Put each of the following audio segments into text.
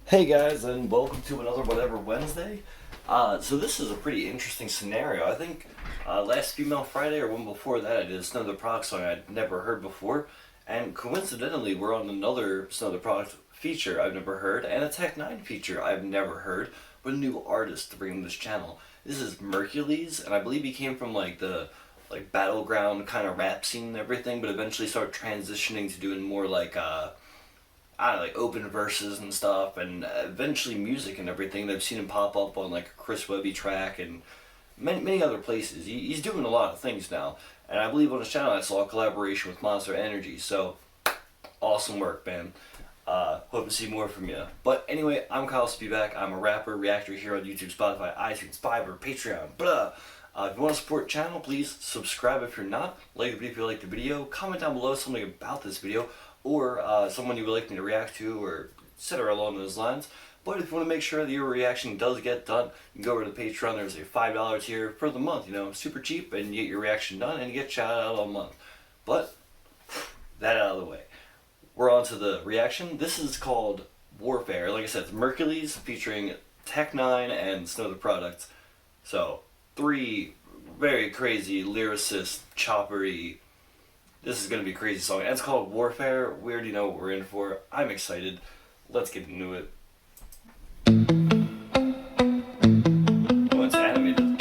Hey guys, and welcome to another Whatever Wednesday. So this is a pretty interesting scenario. I think last Female Friday or one before that, I did a Snow the Product song I'd never heard before, and coincidentally, we're on another Snow the Product feature I've never heard, and a Tech9 feature I've never heard, but a new artist to bring to this channel. This is Merkules, and I believe he came from like the battleground kind of rap scene and everything, but eventually started transitioning to doing more like I don't know, like open verses and stuff, and eventually music and everything. I've seen him pop up on like a Chris Webby track and many other places. He's doing a lot of things now, and I believe on his channel I saw a collaboration with Monster Energy. So awesome work, man. Hope to see more from you. But anyway, I'm Kyle Spivak. I'm a rapper, reactor here on YouTube, Spotify, iTunes, Fiverr, Patreon, blah. If you want to support the channel, please subscribe if you're not. Like the video if you like the video. Comment down below something about this video, or someone you would like me to react to, or etc. along those lines. But if you want to make sure that your reaction does get done, you can go over to Patreon. There's a $5 tier for the month. You know, super cheap, and you get your reaction done, and you get shout out all month. But that out of the way, we're on to the reaction. This is called Warfare. Like I said, it's Merkules featuring Tech9 and Snow the Product. So three very crazy lyricist, choppery. This is going to be a crazy song. And it's called Warfare. We already know what we're in for. I'm excited. Let's get into it. Oh, it's animated.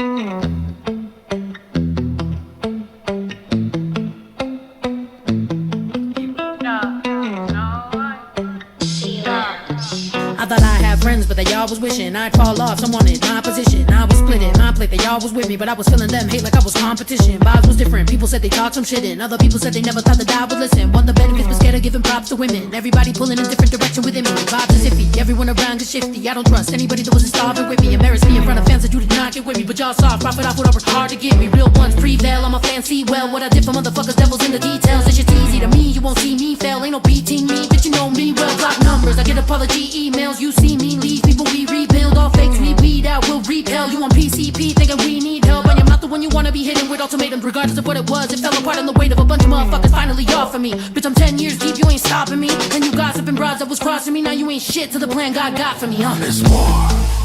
I thought I had friends, but they all was wishing I'd fall off. Some wanted my position, I was splitting my plate. They all was with me, but I was feeling them hate like I was competition. Vibes was different, people said they talked some shit, and other people said they never thought that I would listen. Want the benefits, but scared of giving props to women. Everybody pulling in different direction within me. Vibes is iffy, everyone around is shifty. I don't trust anybody that wasn't starving with me. Embarrassed me in front of fans that you did not get with me, but y'all soft, profit off what I worked hard to give me. Real ones prevail, I'm a fan, see well what I did for motherfuckers, devils in the details. This shit's easy to me, you won't see me fail. Ain't no beating me, bitch, you know me well. Block numbers, I get apology emails. You see me leave, people we rebuild. All fakes we weed out, will repel. You on PCP thinking we need help, and you're not the one you wanna be hitting with ultimatums. Regardless of what it was, it fell apart on the weight of a bunch of motherfuckers finally off of me. Bitch, I'm 10 years deep, you ain't stopping me. And you gossiping broads that was crossing me. Now you ain't shit to the plan God got for me, huh? It's more.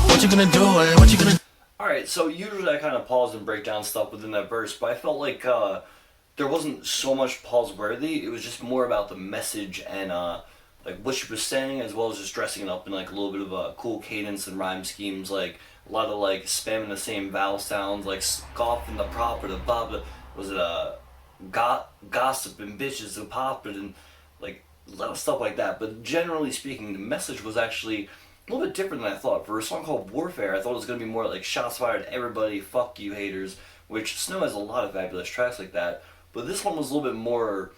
What you gonna do and what you gonna. Alright, so usually I kind of pause and break down stuff within that verse, but I felt like there wasn't so much pause worthy. It was just more about the message and like what she was saying, as well as just dressing it up in like a little bit of a cool cadence and rhyme schemes, like a lot of like spamming the same vowel sounds, like scoffing the proper, the blah, was it gossip and bitches and pop it, and like a lot of stuff like that. But generally speaking, the message was actually a little bit different than I thought. For a song called Warfare, I thought it was going to be more like shots fired at everybody, fuck you haters, which Snow has a lot of fabulous tracks like that. But this one was a little bit more,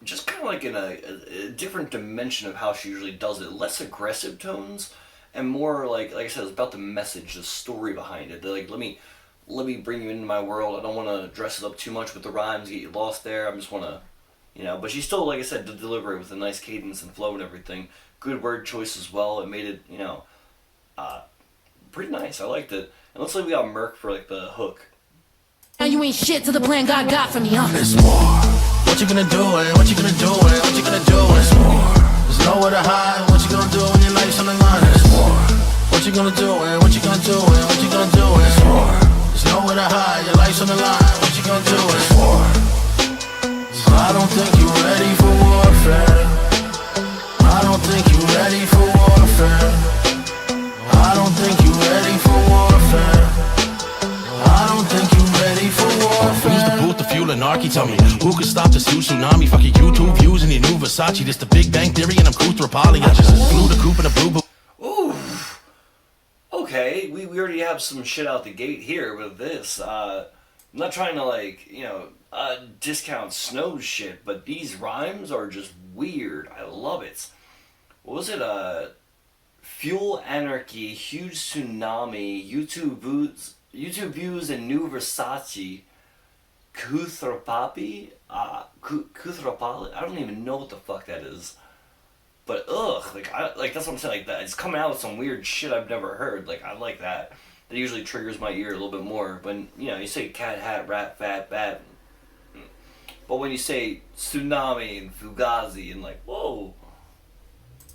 just kind of like in a different dimension of how she usually does it. Less aggressive tones, and more like I said, it's about the message, the story behind it. They're like, let me bring you into my world. I don't want to dress it up too much with the rhymes, get you lost there. I just want to, you know. But she still, like I said, to deliver it with a nice cadence and flow and everything. Good word choice as well. It made it, you know, pretty nice. I liked it. And looks like we got Merk for like the hook. Now you ain't shit to the plan God got for me, huh? It's more. What you gonna do and what you gonna do and what you gonna do. It's more. There's nowhere to hide. What you gonna do when your life's on the line? It's more. What you gonna do and what you gonna do and what you gonna do. It's more. There's nowhere to hide. Your life's on the line. What you gonna do? It's more. I don't think you're ready for warfare. I don't think you're ready for warfare. I don't think you're ready for warfare. I don't think you're ready for warfare. Who's the boot, the fuel, anarchy? Tell me, who could stop this huge tsunami? Fuck your YouTube views and your new Versace. This the Big Bang Theory and I'm Kuthra Polly. I just flew the coop in a blue. Ooh. Okay, we already have some shit out the gate here with this. I'm not trying to like, you know, discount Snow's shit, but these rhymes are just weird. I love it. What was it? Fuel Anarchy, Huge Tsunami, YouTube views and new Versace, Kuthrapapi, Kuthrapali. I don't even know what the fuck that is. But like that's what I'm saying. Like that, it's coming out with some weird shit I've never heard. Like I like that. That usually triggers my ear a little bit more when you say cat, hat, rat, fat, bat. But when you say tsunami and fugazi and like whoa.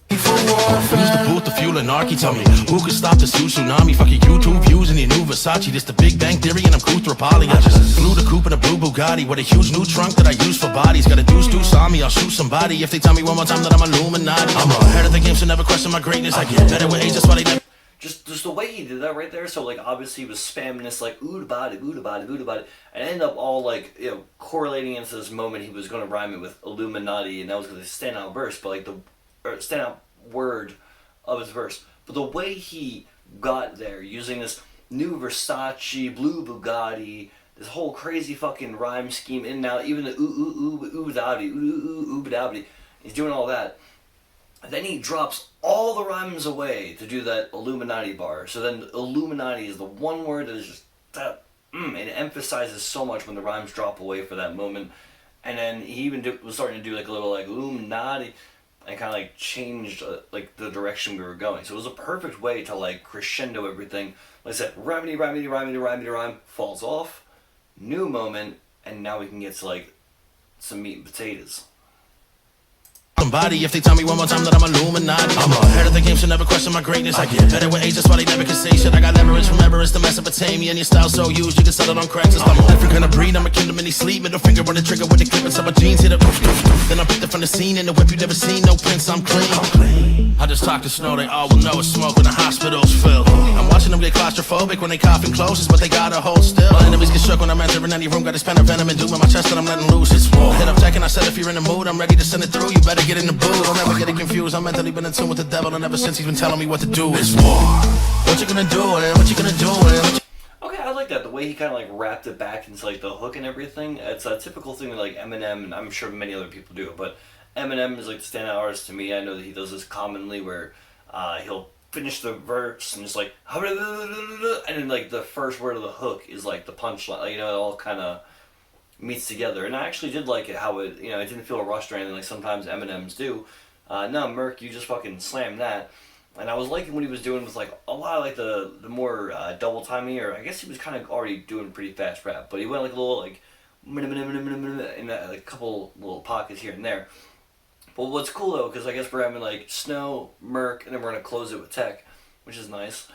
For warfare. the booth, the fuel, anarchy. Tell me, who could stop this huge tsunami? Fuck your YouTube views and your new Versace. This the Big Bang Theory and I'm Kuthra Poly. I just flew the coupe in a blue Bugatti with a huge new trunk that I use for bodies. Got a deuce on me, I'll shoot somebody if they tell me one more time that I'm Illuminati. I'm ahead of the game, so never question my greatness. I get better with age, that's why they never. Just the way he did that right there. So like obviously he was spamming this like ooh body, and ended up all like correlating into this moment he was going to rhyme it with Illuminati, and that was going to stand out verse, but like the standout word of his verse. But the way he got there using this new Versace, blue Bugatti, this whole crazy fucking rhyme scheme in and out, even the ooh dabby, he's doing all that. And then he drops all the rhymes away to do that Illuminati bar. So then Illuminati is the one word that is just that, it emphasizes so much when the rhymes drop away for that moment. And then he even was starting to do like a little like Illuminati, and kind of like changed like the direction we were going. So it was a perfect way to like crescendo everything. Like I said, rhyme, falls off, new moment, and now we can get to like some meat and potatoes. Somebody if they tell me one more time that I'm Illuminati. I'm ahead of the game, so never question my greatness. I get better with age, that's why they never can say shit. I got leverage from Everest to Mesopotamia, and your style so used you can sell it on Craigslist. I'm a different kind of breed, I'm a kingdom in sleep. Middle finger on the trigger with the clippings of my jeans. Hit it, then I picked it from the scene in the whip you never seen. No prints, I'm clean. I just talk to snow, they all will know it's smoke when the hospital's filled. I'm watching them get claustrophobic when they coughing closest, but they gotta hold still. My enemies get shook when I'm entering any room. Got this pen of venom and doom in my chest that I'm letting loose. It's war. Hit up tech and I said if you're in the mood, I'm ready to send it through. You better get in the booth. Don't ever get it confused. I'm mentally been in tune with the devil, and ever since he's been telling me what to do. It's war. What you gonna do? What you gonna do? Okay, I like that. The way he kind of like wrapped it back into like the hook and everything. It's a typical thing that like Eminem, and I'm sure many other people do, but Eminem is like the standout artist to me. I know that he does this commonly where he'll finish the verse and just like, and then like the first word of the hook is like the punchline. It all kind of meets together. And I actually did like it how it, it didn't feel rushed or anything like sometimes Eminem's do. No, Merk, you just fucking slammed that. And I was liking what he was doing with like a lot of like the more double timing, or I guess he was kind of already doing pretty fast rap, but he went like a little like in like a couple little pockets here and there. But what's cool though, because I guess we're having like Snow, Merk, and then we're gonna close it with Tech, which is nice.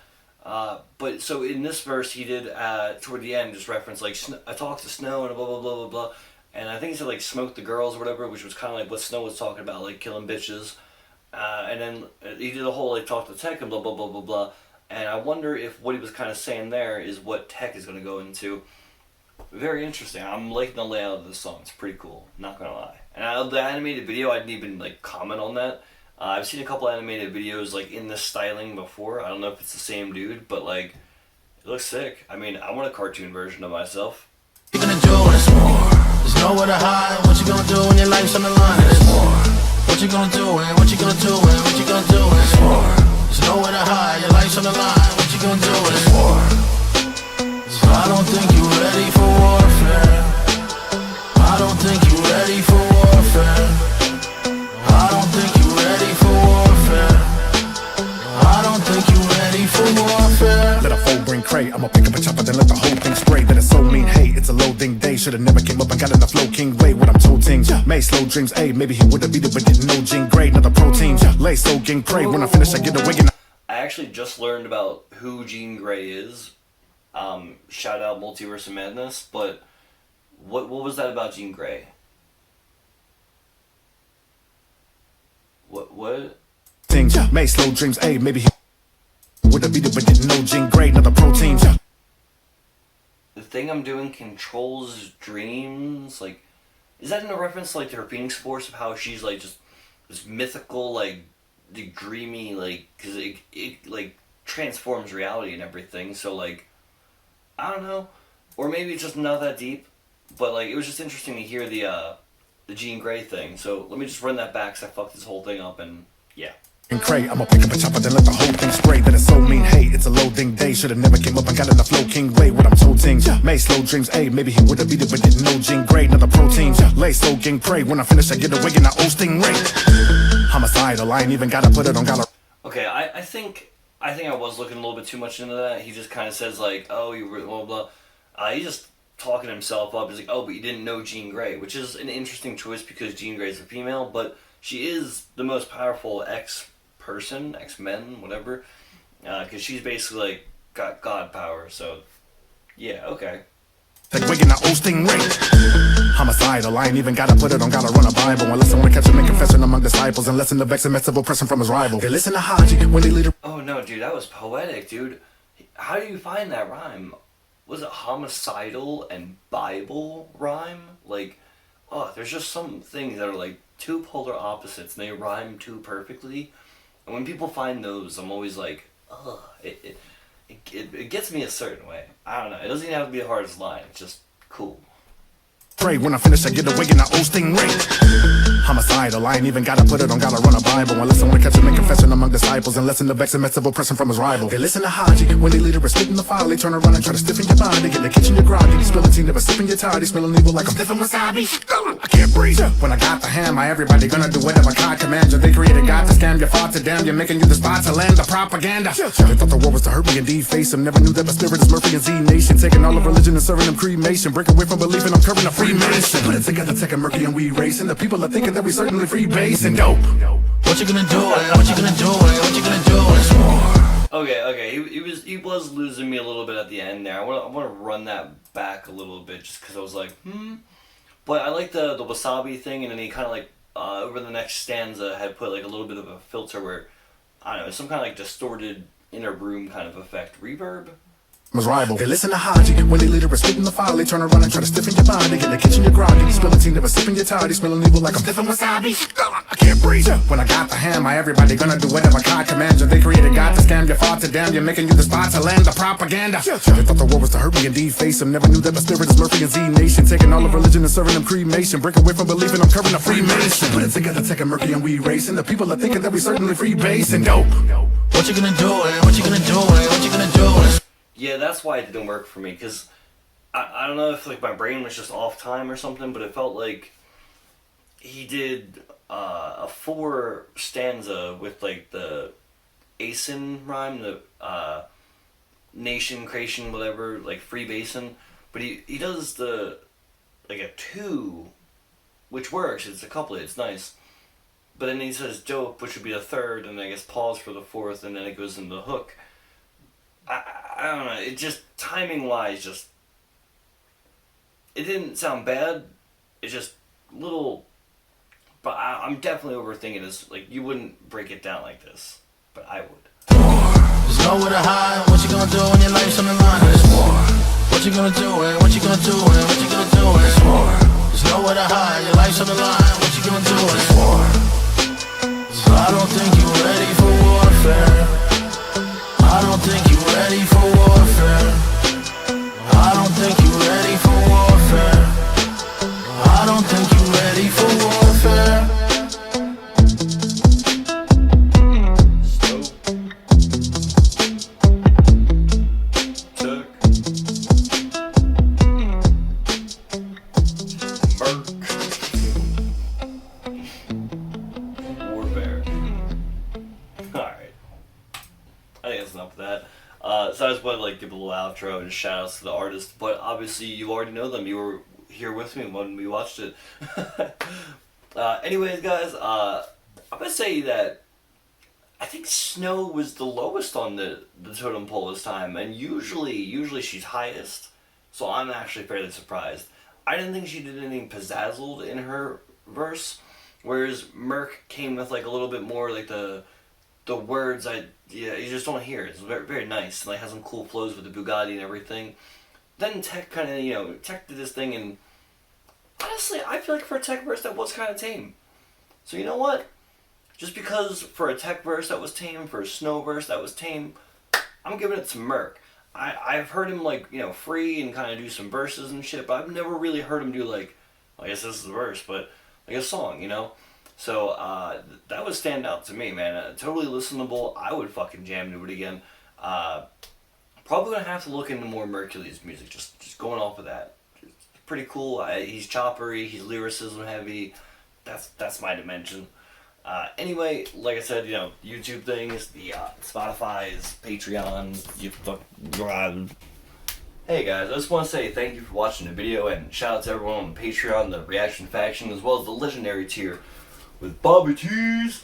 But so in this verse he did toward the end just reference like I talked to Snow and blah blah blah blah blah, and I think he said like smoke the girls or whatever, which was kind of like what Snow was talking about, like killing bitches. And then he did a whole like talk to Tech and blah blah blah blah blah. And I wonder if what he was kind of saying there is what Tech is going to go into. Very interesting. I'm liking the layout of this song. It's pretty cool. Not gonna lie. And the animated video, I didn't even like comment on that. I've seen a couple animated videos like in this styling before. I don't know if it's the same dude, but like it looks sick. I mean, I want a cartoon version of myself. What you gonna do when it's war? There's nowhere to hide. What you gonna do when your life's on the line? It's war. What you gonna do and what you gonna do and what you gonna do when it's war? There's nowhere to hide. Your life's on the line. What you gonna do when it's war? I don't think you ready for warfare. I don't think you ready for warfare. I don't think you ready for warfare. I don't think you ready for warfare. Let a foe bring cray. I'ma pick up a chopper, then let the whole thing spray. That is so mean, hey, it's a loading day. Should've never came up and got in the flow king way. What I'm told things, made slow dreams, ayy. Maybe he would've beat it, but didn't know Jean Grey. Another protein, lay so gang pray. When I finish, I get away and I actually just learned about who Jean Grey is. Shout out Multiverse of Madness, but what was that about Jean Grey? What? things, made slow dreams, ayy. Maybe he would've beat it, but didn't know Jean Grey. Another protein. The thing I'm doing controls dreams. Like, is that in a reference to, like to her Phoenix Force of how she's like just this mythical, like the dreamy, like because it like transforms reality and everything. So like. I don't know, or maybe it's just not that deep, but like it was just interesting to hear the Jean Grey thing. So let me just run that back, cause I fucked this whole thing up, and yeah. And cray, I'ma pick up a chopper, then let the whole thing spray. That is so mean, hey, it's a loading day. Should've never came up and got in the flow king way. What I'm told things, made slow dreams, ayy. Maybe he would've beat it, but didn't know Jean Grey. Another protein, lay so gang pray. When I finish, I get away and I owe stingray. Homicidal, I ain't even gotta put it on gallery. Okay, I think I was looking a little bit too much into that. He just kind of says like, oh, you were blah blah. He's just talking himself up. He's like, oh, but you didn't know Jean Grey, which is an interesting choice because Jean Grey is a female, but she is the most powerful person, X-Men, whatever. Because she's basically like got god power. So yeah, okay. Like waking the old stingray. Homicidal, I ain't even gotta put it on, gotta run a Bible. Unless I wanna catch him in confession among disciples, and listen to vex and mess of oppression from his rival. They listen to Haji when they lead a... Oh no, dude, that was poetic, dude. How do you find that rhyme? Was it homicidal and Bible rhyme? Like, oh, there's just some things that are like two polar opposites, and they rhyme too perfectly. And when people find those, I'm always like, ugh, it gets me a certain way. I don't know. It doesn't even have to be the hardest line. It's just cool. Pray when I finish, I get away in the old stingray. Homicidal, I ain't even gotta put it on, gotta run a Bible. Unless I wanna catch him in confession among disciples, and listen to vex and mess of oppression from his rival. They listen to Haji when they lead a spit in the file. They turn around and try to stiffen your body. Get in the kitchen, you're groggy. Spill a tea, never sipping your toddy. Smelling evil like I'm sniffing wasabi. I can't breathe. When I got the hammer, everybody gonna do whatever God commands you. They created God to scam your thoughts to damn. You're making you the spot to land the propaganda. They thought the war was to hurt me and deface him. Never knew that my spirit is Murphy and Z Nation. Taking all of religion and serving them cremation. Break away from believing I'm curving a Freemason. Put it together, taking Merky and we racing. The people are thinking that we certainly freebasing. Dope. What you gonna do? What you gonna do? What you gonna do? It's war. Okay. He was losing me a little bit at the end there. I want to run that back a little bit just because I was like, But I like the wasabi thing, and then he kind of like over the next stanza had put like a little bit of a filter where I don't know, some kind of like distorted inner room kind of effect, reverb. Was rival. They listen to Haji when they lead a spit in the file. They turn around and try to stiffen your body. Get in the kitchen, you're groggy. Spill a tea, never sipping your toddy. Smelling evil like I'm sniffing wasabi. I can't breathe. When I got the hammer, everybody gonna do whatever God commands you. They created God to scam your thoughts to damn. You're making you the spot to land the propaganda. They thought the war was to hurt me and deface him. Never knew that my spirit is Murphy and Z Nation. Taking all of religion and serving them cremation. Break away from believing I'm curving a Freemason. Put it together, taking Merky and we racing. The people are thinking that we certainly freebasing. Dope. What you gonna do? What you gonna do? What you gonna do? Yeah, that's why it didn't work for me, because I don't know if like my brain was just off time or something, but it felt like he did a 4 stanza with like the ASIN rhyme, the nation, creation, whatever, like free basin, but he does the like a 2, which works, it's a couplet, it's nice, but then he says dope, which would be a 3rd, and I guess pause for the 4th, and then it goes into the hook. I don't know, it just, timing-wise, just, it didn't sound bad, it's just little, but I'm definitely overthinking this, like, you wouldn't break it down like this, but I would. There's nowhere to hide. What you gonna do when your life's on the line? It's war. What you gonna do? What you gonna do? What you gonna do? It's war. There's nowhere to hide. Your life's on the line. What you gonna do? It's war. So I don't think you're ready for warfare. I don't think you're ready for warfare. I don't think you're ready for warfare. I don't think you're ready for warfare. So I just want to like give a little outro and shout outs to the artists, but obviously you already know them. You were here with me when we watched it. Anyways, guys, I'm gonna say that I think Snow was the lowest on the totem pole this time, and usually she's highest. So I'm actually fairly surprised. I didn't think she did anything pizzazzled in her verse, whereas Merk came with like a little bit more like the words you just don't hear. It's very, very nice, and like has some cool flows with the Bugatti and everything. Then Tech kind of, Tech did this thing, and honestly, I feel like for a Tech verse that was kind of tame. So you know what? Just because for a Tech verse that was tame, for a Snow verse that was tame, I'm giving it to Merk. I've heard him like, free and kind of do some verses and shit, but I've never really heard him do like, I guess this is the verse, but like a song, So, that would stand out to me, man. Totally listenable. I would fucking jam to it again. Probably gonna have to look into more Merkules music, just going off of that. It's pretty cool. He's choppery, he's lyricism heavy. That's my dimension. Anyway, like I said, YouTube things, the Spotify's, Patreon, Hey guys, I just want to say thank you for watching the video, and shout out to everyone on Patreon, the Reaction Faction, as well as the Legendary tier, with Bobby Tees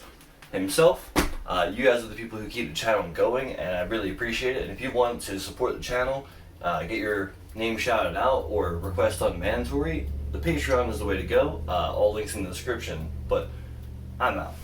himself. You guys are the people who keep the channel going, and I really appreciate it. And if you want to support the channel, get your name shouted out, or request on mandatory, the Patreon is the way to go. All links in the description. But I'm out.